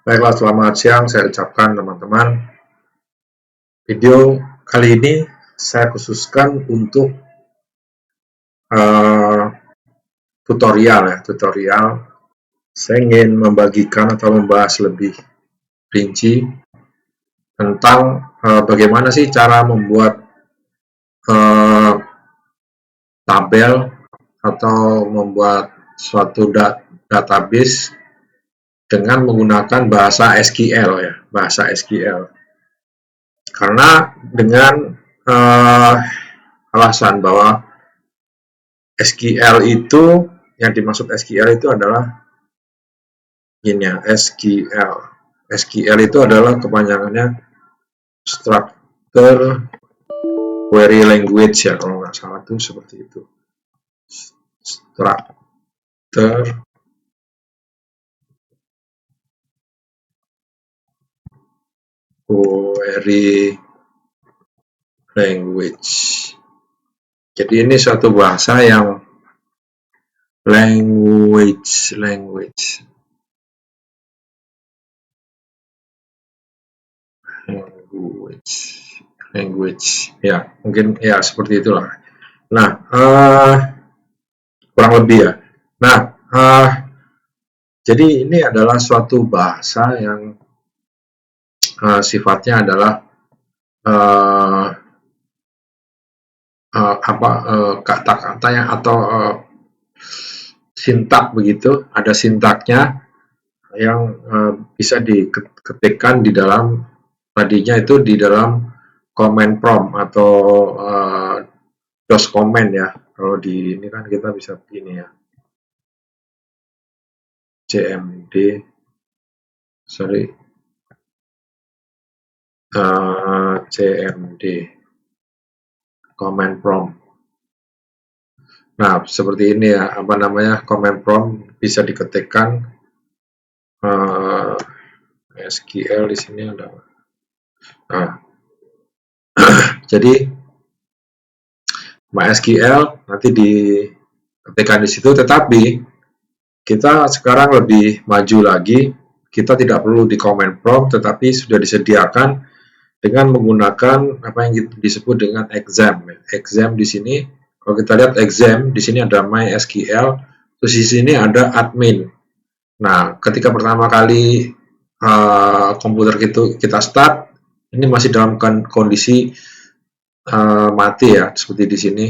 Baiklah, selamat siang saya ucapkan teman-teman. Video kali ini saya khususkan untuk tutorial. Saya ingin membagikan atau membahas lebih rinci tentang bagaimana sih cara membuat tabel atau membuat suatu database dengan menggunakan bahasa SQL ya, bahasa SQL. Karena dengan alasan bahwa SQL itu, yang dimaksud SQL itu adalah ini ya, SQL. SQL itu adalah kepanjangannya Structure Query Language ya, kalau nggak salah itu seperti itu. Structure Query Language. Jadi ini suatu bahasa yang language ya, mungkin ya seperti itulah. Nah, kurang lebih ya. Nah, jadi ini adalah suatu bahasa yang sifatnya adalah kata-kata yang atau sintak begitu, ada sintaknya yang bisa diketikkan di dalam, tadinya itu di dalam command prompt atau DOS command ya. Kalau di ini kan kita bisa begini ya, cmd command prompt. Nah, seperti ini ya, command prompt bisa diketikkan SQL di sini ada. Nah, jadi MySQL nanti diketikkan di situ, tetapi kita sekarang lebih maju lagi. Kita tidak perlu di command prompt, tetapi sudah disediakan dengan menggunakan apa yang disebut dengan exam. Exam di sini, kalau kita lihat exam di sini ada MySQL, terus di sini ada admin. Nah, ketika pertama kali komputer kita start, ini masih dalam kondisi mati ya, seperti di sini.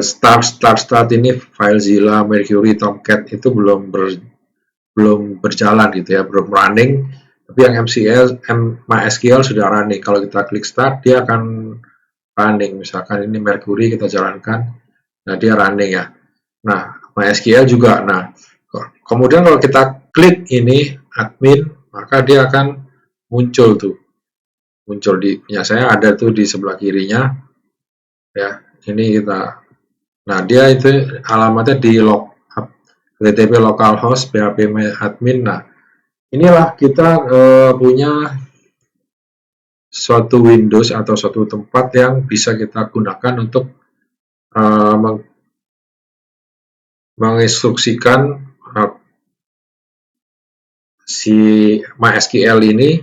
Start ini FileZilla, Mercury, Tomcat itu belum berjalan gitu ya, belum running. Tapi yang MySQL sudah running. Kalau kita klik start, dia akan running. Misalkan ini Mercury kita jalankan, nah dia running ya. Nah, MySQL juga. Nah, kemudian kalau kita klik ini admin, maka dia akan muncul di punya saya ada tuh di sebelah kirinya ya. Ini kita, nah dia itu alamatnya di http localhost php admin. Nah, inilah kita punya suatu Windows atau suatu tempat yang bisa kita gunakan untuk menginstruksikan si MySQL ini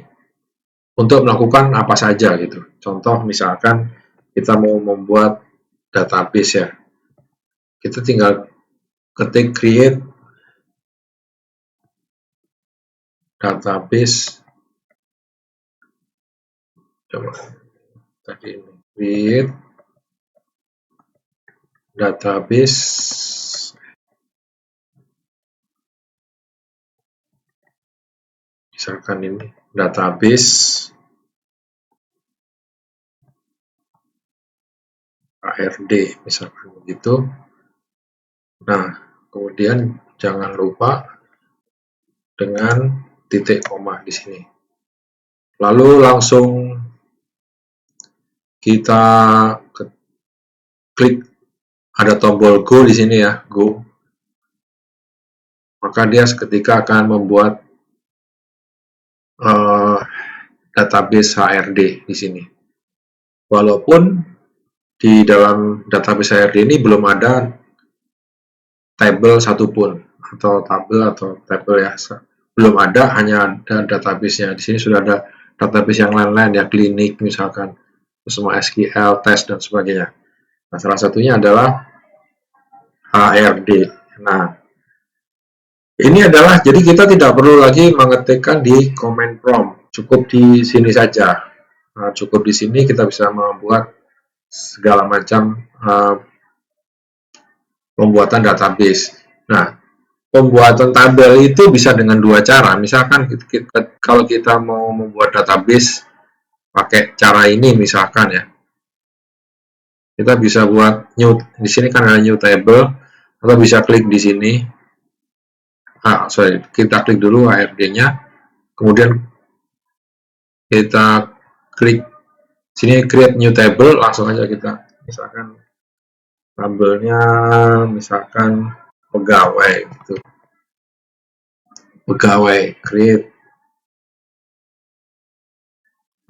untuk melakukan apa saja gitu. Contoh misalkan kita mau membuat database ya, kita tinggal ketik create database. Coba tadi ini create database, misalkan ini database ARD misalkan begitu. Nah, kemudian jangan lupa dengan titik koma di sini. Lalu langsung kita klik, ada tombol go di sini ya, go. Maka dia seketika akan membuat database HRD di sini. Walaupun di dalam database HRD ini belum ada tabel satupun, atau tabel ya, belum ada, hanya ada database-nya. Di sini sudah ada database yang lain-lain ya, klinik misalkan, semua SQL, tes dan sebagainya. Nah, salah satunya adalah HRD. Nah, ini adalah, jadi kita tidak perlu lagi mengetikkan di command prompt, cukup di sini saja. Nah, cukup di sini kita bisa membuat segala macam pembuatan database. Nah, pembuatan tabel itu bisa dengan dua cara. Misalkan kalau kita mau membuat database pakai cara ini, misalkan ya, kita bisa buat new, di sini kan ada new table, atau bisa klik di sini. Kita klik dulu HRD-nya, kemudian kita klik sini create new table, langsung aja kita misalkan tabelnya misalkan pegawai gitu. Pegawai create.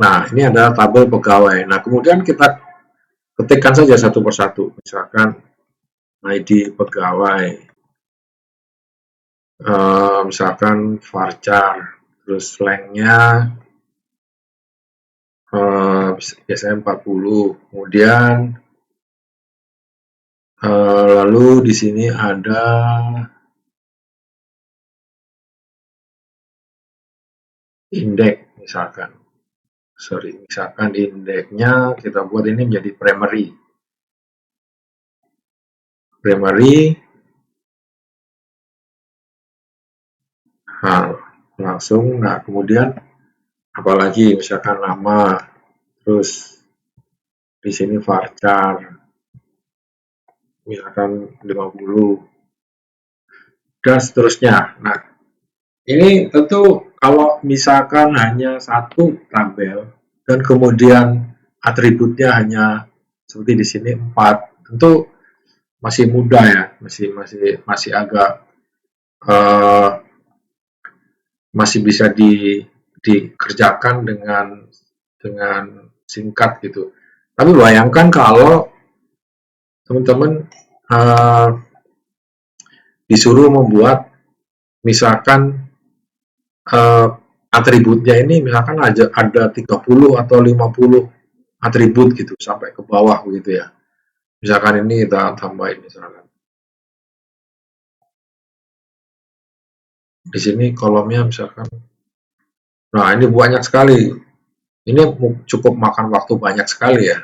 Nah, ini adalah tabel pegawai. Nah, kemudian kita ketikkan saja satu persatu, misalkan ID pegawai, misalkan varchar, terus lengthnya biasanya 40, kemudian lalu di sini ada indeks misalkan, misalkan indeksnya kita buat ini menjadi primary. Nah, langsung, nah kemudian apalagi misalkan nama, terus di sini varchar misalkan 50 dan seterusnya. Nah, ini tentu kalau misalkan hanya satu tabel dan kemudian atributnya hanya seperti di sini 4, tentu masih mudah ya, masih agak masih bisa dikerjakan dengan singkat gitu. Tapi bayangkan kalau teman-teman disuruh membuat misalkan atributnya ini misalkan ada 30 atau 50 atribut gitu sampai ke bawah begitu ya. Misalkan ini kita tambahin misalkan. Di sini kolomnya misalkan. Nah, ini banyak sekali. Ini cukup makan waktu banyak sekali ya.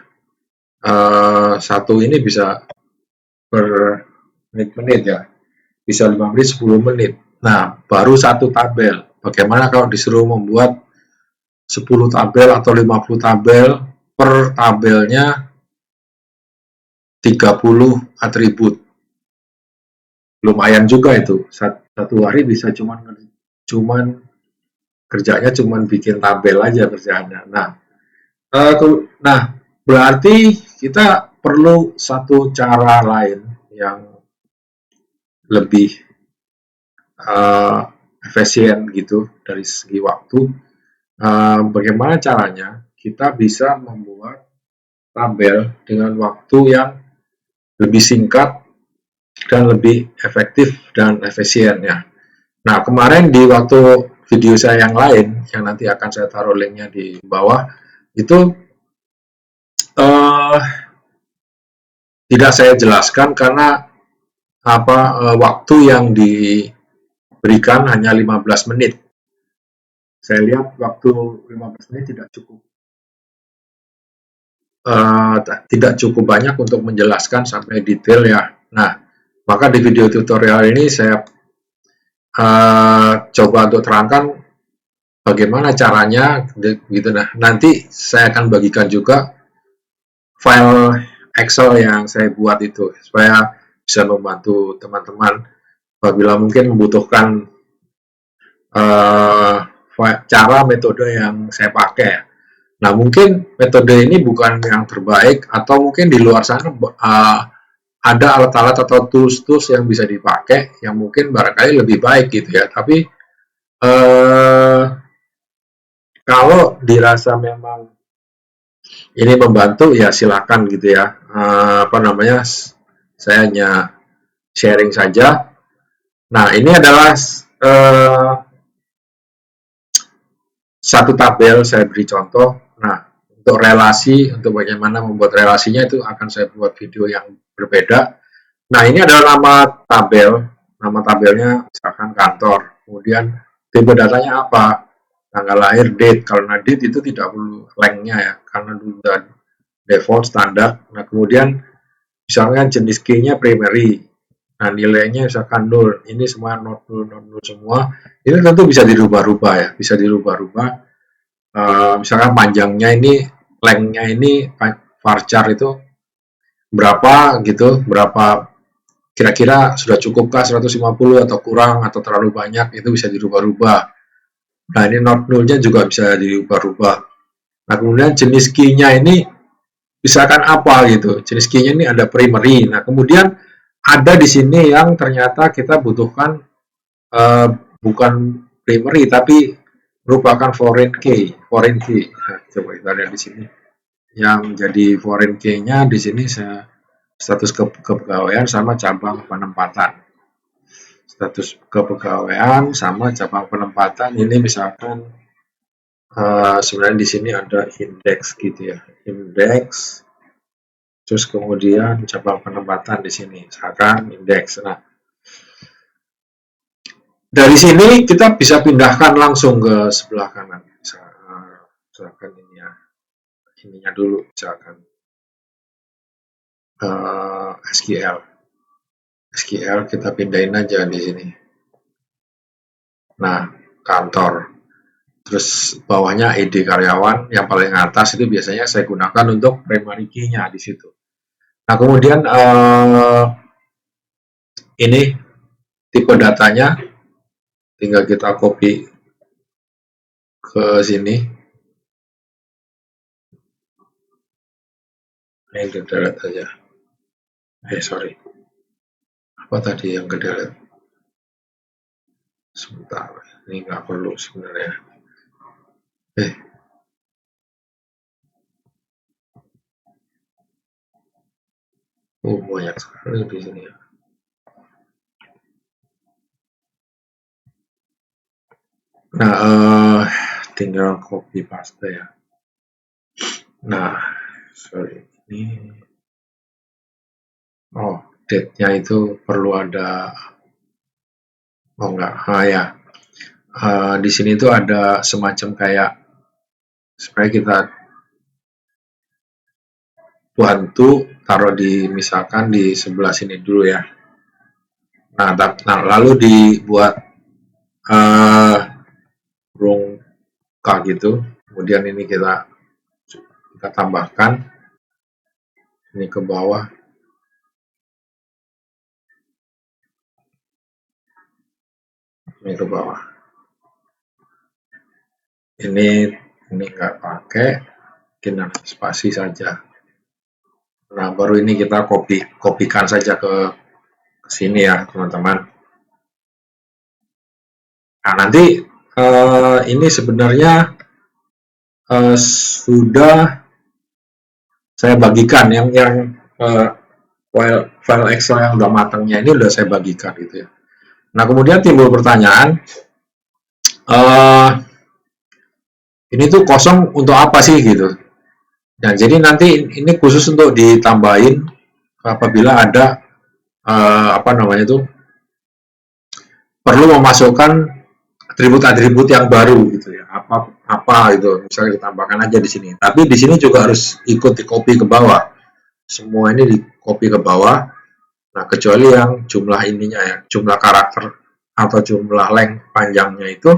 Satu ini bisa per menit-menit ya. Bisa 5 menit, 10 menit. Nah, baru satu tabel. Bagaimana kalau disuruh membuat 10 tabel atau 50 tabel, per tabelnya 30 atribut. Lumayan juga itu. Satu hari bisa cuman kerjanya cuman bikin tabel aja kerjaannya. Nah, berarti kita perlu satu cara lain yang lebih efisien gitu dari segi waktu. Bagaimana caranya kita bisa membuat tabel dengan waktu yang lebih singkat dan lebih efektif dan efisien ya. Nah, kemarin di waktu video saya yang lain, yang nanti akan saya taruh linknya di bawah, itu tidak saya jelaskan karena waktu yang diberikan hanya 15 menit. Saya lihat waktu 15 menit tidak cukup banyak untuk menjelaskan sampai detail ya. Nah, maka di video tutorial ini saya coba untuk terangkan bagaimana caranya gitu. Nah, nanti saya akan bagikan juga file Excel yang saya buat itu supaya bisa membantu teman-teman apabila mungkin membutuhkan cara metode yang saya pakai. Nah, mungkin metode ini bukan yang terbaik atau mungkin di luar sana ada alat-alat atau tools-tools yang bisa dipakai yang mungkin barangkali lebih baik gitu ya. Tapi kalau dirasa memang ini membantu ya silakan gitu ya. Saya hanya sharing saja. Nah, ini adalah satu tabel saya beri contoh. Nah, untuk relasi, untuk bagaimana membuat relasinya itu akan saya buat video yang berbeda. Nah, ini adalah nama tabel. Nama tabelnya misalkan kantor. Kemudian tipe datanya apa? Tanggal lahir, date. Kalau date itu tidak perlu lengthnya ya, karena sudah default standar. Nah, kemudian misalkan jenis key-nya primary. Nah, nilainya misalkan 0. Ini semua not 0, not 0 semua. Ini tentu bisa dirubah-rubah ya, bisa dirubah-rubah. Misalkan panjangnya ini, lengthnya ini varchar itu berapa gitu, berapa kira-kira sudah cukupkah 150 atau kurang atau terlalu banyak, itu bisa dirubah-rubah. Nah, ini not null-nya juga bisa dirubah-rubah. Nah, kemudian jenis key-nya ini misalkan apa gitu. Jenis key-nya ini ada primary. Nah, kemudian ada di sini yang ternyata kita butuhkan bukan primary tapi merupakan foreign key. Foreign key. Nah, coba kita lihat di sini. Yang jadi foreign key-nya di sini status kepegawaian sama cabang penempatan. Status kepegawaian sama cabang penempatan ini misalkan sebenarnya di sini ada indeks gitu ya, indeks, terus kemudian cabang penempatan di sini misalkan indeks. Nah, dari sini kita bisa pindahkan langsung ke sebelah kanan, misalkan ini ya, ininya dulu misalkan SQL kita pindahin aja di sini. Nah, kantor. Terus bawahnya ID karyawan, yang paling atas itu biasanya saya gunakan untuk primary key-nya di situ. Nah, kemudian ini tipe datanya tinggal kita copy ke sini. Ini ke delete aja. Sorry. Apa tadi yang ke delete? Sebentar, ini nggak perlu sebenarnya. Banyak sekali di sini ya. Nah, tinggal copy paste ya. Nah, sorry, ini date-nya itu perlu ada enggak, ya. Di sini tuh ada semacam kayak supaya kita bantu taruh di misalkan di sebelah sini dulu ya. Nah, lalu dibuat burung K gitu. Kemudian ini kita tambahkan ini ke bawah. Ini ke bawah. Ini nggak pakai, kita spasi saja. Nah, baru ini kita kopikan saja ke sini ya, teman-teman. Nah, nanti ini sebenarnya sudah saya bagikan yang file Excel yang udah matangnya ini udah saya bagikan gitu ya. Nah, kemudian timbul pertanyaan, ini tuh kosong untuk apa sih gitu. Nah, jadi nanti ini khusus untuk ditambahin apabila ada perlu memasukkan atribut-atribut yang baru gitu ya. Apa gitu, misalnya ditambahkan aja di sini. Tapi di sini juga harus ikut di copy ke bawah. Semua ini di copy ke bawah. Nah, kecuali yang jumlah ininya ya, jumlah karakter atau jumlah length panjangnya itu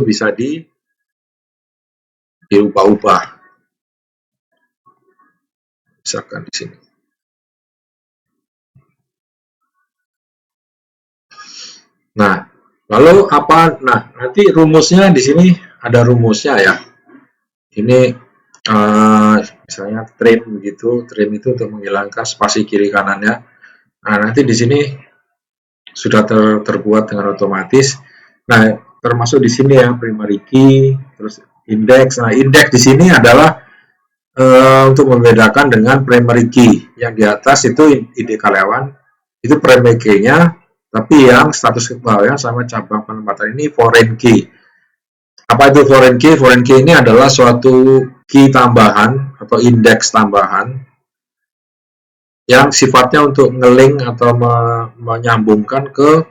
bisa diubah-ubah. Misalkan di sini. Nah, lalu apa? Nah, nanti rumusnya di sini ada rumusnya ya. Ini misalnya trim begitu, trim itu untuk menghilangkan spasi kiri kanannya. Nah, nanti di sini sudah terbuat dengan otomatis. Nah, termasuk di sini ya primary key, terus indeks. Nah, indeks di sini adalah untuk membedakan dengan primary key. Yang di atas itu ID karyawan, itu primary key-nya. Tapi yang status kepegawaian sama cabang penempatan ini foreign key. Apa itu foreign key? Foreign key ini adalah suatu key tambahan atau indeks tambahan yang sifatnya untuk nge-link atau menyambungkan ke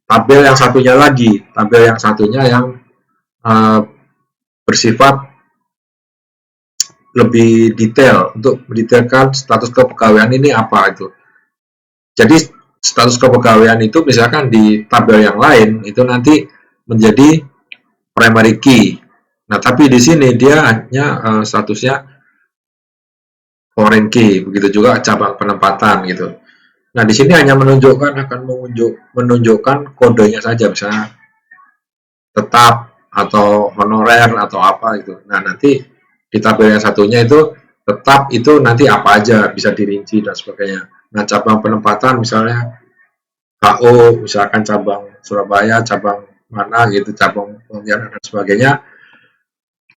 tabel yang satunya lagi. Tabel yang satunya yang uh, bersifat lebih detail untuk mendetailkan status kepegawaian ini apa itu. Jadi status kepegawaian itu misalkan di tabel yang lain itu nanti menjadi primary key. Nah, tapi di sini dia hanya statusnya foreign key, begitu juga cabang penempatan gitu. Nah, di sini hanya akan menunjukkan kodenya saja, misalnya tetap atau honorer atau apa itu. Nah, nanti di tabel yang satunya itu tetap itu nanti apa aja bisa dirinci dan sebagainya. Nah, cabang penempatan misalnya HO, misalkan cabang Surabaya, cabang mana gitu, cabang Pontianak dan sebagainya.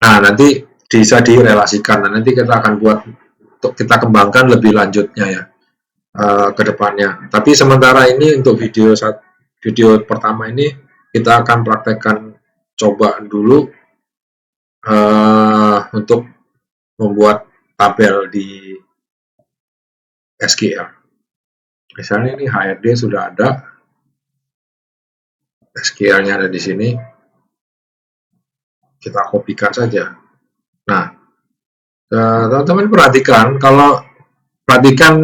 Nah, nanti bisa direlasikan. Nah, nanti kita akan buat untuk kita kembangkan lebih lanjutnya ya ke depannya. Tapi sementara ini untuk video pertama ini kita akan praktekkan coba dulu untuk membuat tabel di SQL. Misalnya ini HRD sudah ada, SQL-nya ada di sini, kita kopikan saja. Nah, teman-teman perhatikan, kalau perhatikan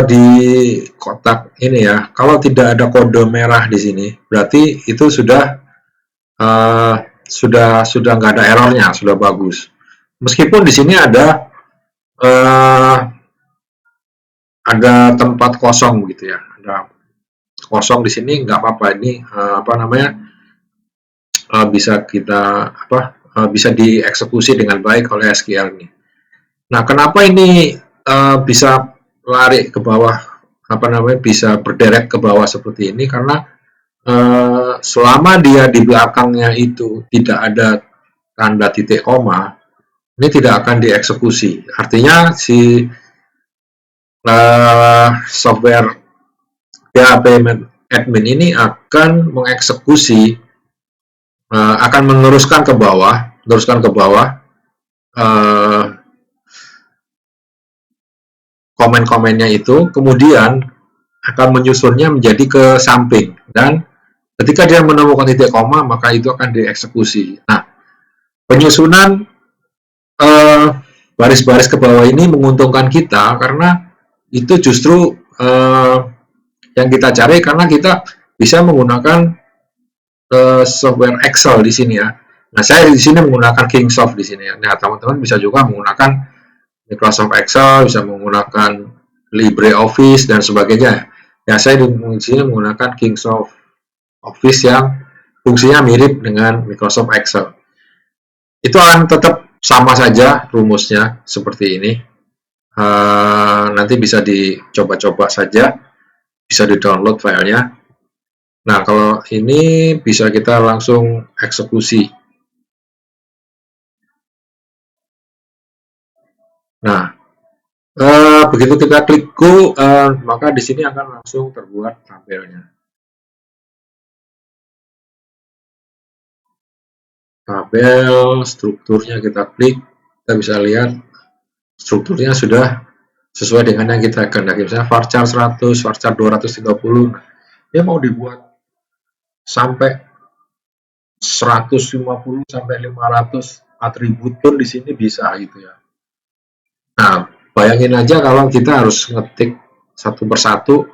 di kotak ini ya, kalau tidak ada kode merah di sini, berarti itu sudah nggak ada errornya, sudah bagus. Meskipun di sini ada tempat kosong gitu ya, ada kosong di sini nggak apa-apa, ini apa namanya bisa kita bisa dieksekusi dengan baik oleh SQL ini. Nah, kenapa ini bisa lari ke bawah, apa namanya, bisa berderet ke bawah seperti ini? Karena selama dia di belakangnya itu tidak ada tanda titik koma, ini tidak akan dieksekusi. Artinya si software PHP admin ini akan mengeksekusi, akan meneruskan ke bawah, komen-komennya itu, kemudian akan menyusunnya menjadi ke samping, dan ketika dia menemukan titik koma maka itu akan dieksekusi. Nah, penyusunan baris-baris ke bawah ini menguntungkan kita karena itu justru yang kita cari, karena kita bisa menggunakan software Excel di sini ya. Nah, saya di sini menggunakan Kingsoft di sini ya. Nah, teman-teman bisa juga menggunakan Microsoft Excel, bisa menggunakan LibreOffice dan sebagainya. Ya, saya di sini menggunakan Kingsoft Office yang fungsinya mirip dengan Microsoft Excel. Itu akan tetap sama saja rumusnya seperti ini. Nanti bisa dicoba-coba saja, bisa di-download filenya. Nah, kalau ini bisa kita langsung eksekusi. Nah, begitu kita klik go, maka di sini akan langsung terbuat tabelnya. Tabel strukturnya kita klik, kita bisa lihat strukturnya sudah sesuai dengan yang kita kehendaki. Misalnya varchar 100, varchar 230. Nah, dia mau dibuat sampai 150 sampai 500 atribut pun di sini bisa gitu ya. Nah, bayangin aja kalau kita harus ngetik satu persatu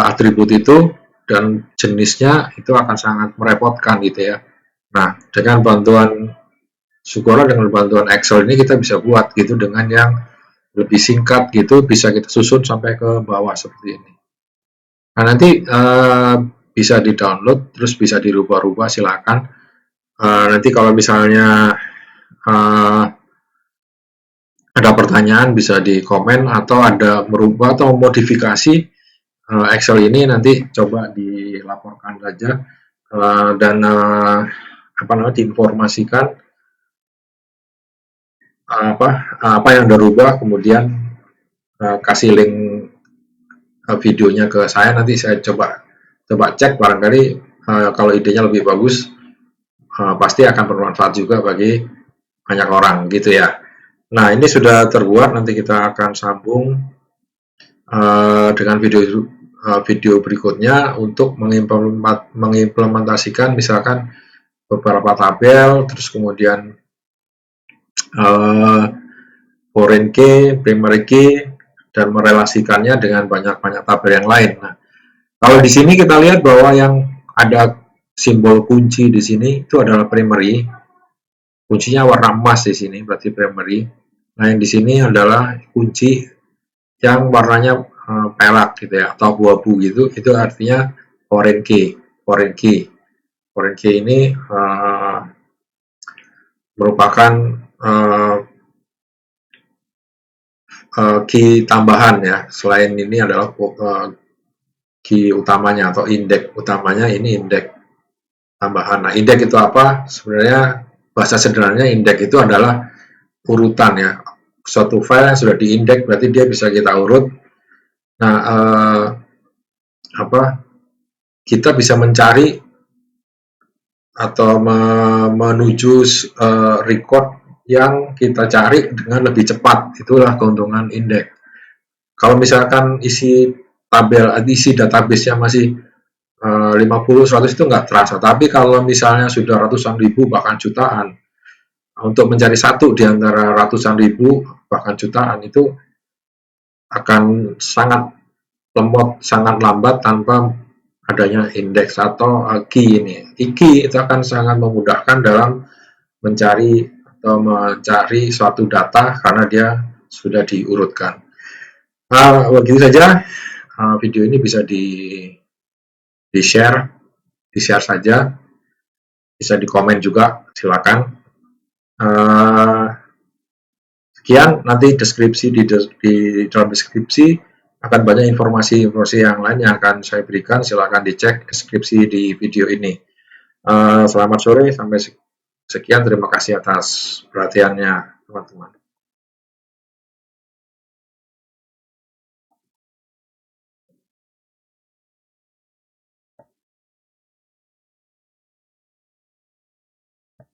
atribut itu dan jenisnya, itu akan sangat merepotkan gitu ya. Nah, dengan bantuan syukurlah dengan bantuan Excel ini kita bisa buat gitu dengan yang lebih singkat gitu, bisa kita susun sampai ke bawah seperti ini. Nah, nanti bisa di-download, terus bisa dirubah-rubah, silakan. Nanti kalau misalnya ada pertanyaan bisa di komen, atau ada merubah atau modifikasi Excel ini, nanti coba dilaporkan saja dan diinformasikan apa yang udah rubah, kemudian kasih link videonya ke saya, nanti saya coba cek, barangkali kalau idenya lebih bagus, pasti akan bermanfaat juga bagi banyak orang gitu ya. Nah, ini sudah terbuat, nanti kita akan sambung dengan video berikutnya untuk mengimplementasikan misalkan beberapa tabel, terus kemudian foreign key, primary key, dan merelasikannya dengan banyak-banyak tabel yang lain. Nah, kalau di sini kita lihat bahwa yang ada simbol kunci di sini itu adalah primary. Kuncinya warna emas di sini, berarti primary. Nah, yang di sini adalah kunci yang warnanya perak gitu ya, atau abu-abu gitu. Itu artinya foreign key. Foreign key. Foreign key ini merupakan key tambahan ya. Selain ini adalah key utamanya atau indeks utamanya, ini indeks tambahan. Nah, indeks itu apa? Sebenarnya bahasa sederhananya indeks itu adalah urutan ya. Suatu file yang sudah diindeks berarti dia bisa kita urut. Nah, kita bisa mencari atau menuju record yang kita cari dengan lebih cepat. Itulah keuntungan indeks. Kalau misalkan isi database-nya masih 50-100 itu nggak terasa. Tapi kalau misalnya sudah ratusan ribu bahkan jutaan, untuk mencari satu di antara ratusan ribu bahkan jutaan itu akan sangat lemot, sangat lambat tanpa adanya indeks atau key ini. Key itu akan sangat memudahkan dalam mencari suatu data karena dia sudah diurutkan. Begitu saja. Video ini bisa di share saja, bisa di komen juga, silakan. Sekian, nanti di dalam deskripsi akan banyak informasi yang lain yang akan saya berikan, silakan dicek deskripsi di video ini. Selamat sore, sampai sekian, terima kasih atas perhatiannya teman-teman.